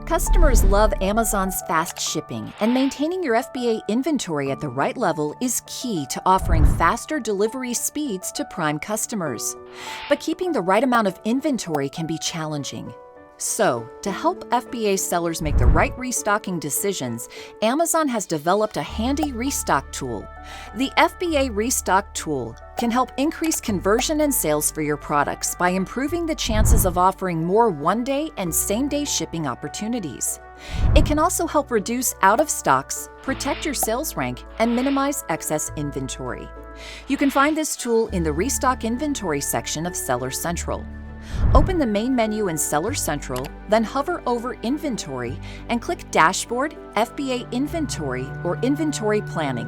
Customers love Amazon's fast shipping, and maintaining your FBA inventory at the right level is key to offering faster delivery speeds to prime customers. But keeping the right amount of inventory can be challenging. So, to help FBA sellers make the right restocking decisions, Amazon has developed a handy restock tool. The FBA Restock tool can help increase conversion and sales for your products by improving the chances of offering more one-day and same-day shipping opportunities. It can also help reduce out-of-stocks, protect your sales rank, and minimize excess inventory. You can find this tool in the Restock Inventory section of Seller Central. Open the main menu in Seller Central, then hover over Inventory and click Dashboard, FBA Inventory, or Inventory Planning.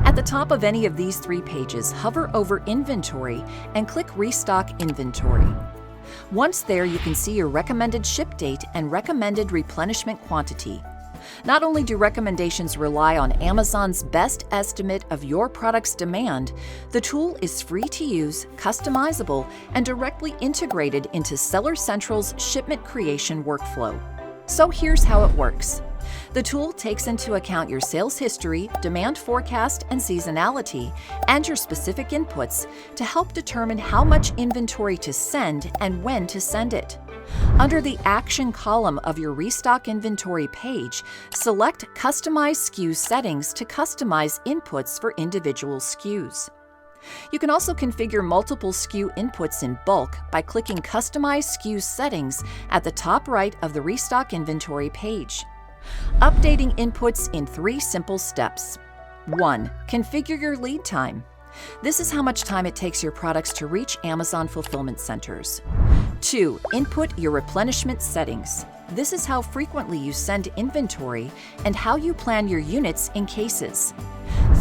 At the top of any of these three pages, hover over Inventory and click Restock Inventory. Once there, you can see your recommended ship date and recommended replenishment quantity. Not only do recommendations rely on Amazon's best estimate of your product's demand, the tool is free to use, customizable, and directly integrated into Seller Central's shipment creation workflow. So here's how it works. The tool takes into account your sales history, demand forecast, and seasonality, and your specific inputs to help determine how much inventory to send and when to send it. Under the Action column of your Restock Inventory page, select Customize SKU Settings to customize inputs for individual SKUs. You can also configure multiple SKU inputs in bulk by clicking Customize SKU Settings at the top right of the Restock Inventory page. Updating inputs in 3 simple steps. 1. Configure your lead time. This is how much time it takes your products to reach Amazon fulfillment centers. 2. Input your replenishment settings. This is how frequently you send inventory and how you plan your units in cases.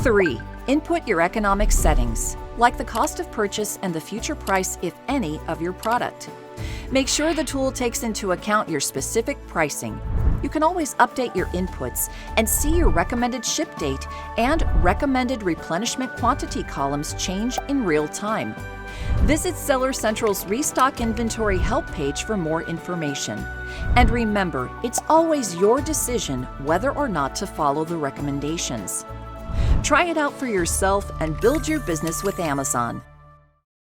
3. Input your economic settings, like the cost of purchase and the future price, if any, of your product. Make sure the tool takes into account your specific pricing. You can always update your inputs and see your recommended ship date and recommended replenishment quantity columns change in real time. Visit Seller Central's Restock Inventory Help page for more information. And remember, it's always your decision whether or not to follow the recommendations. Try it out for yourself and build your business with Amazon.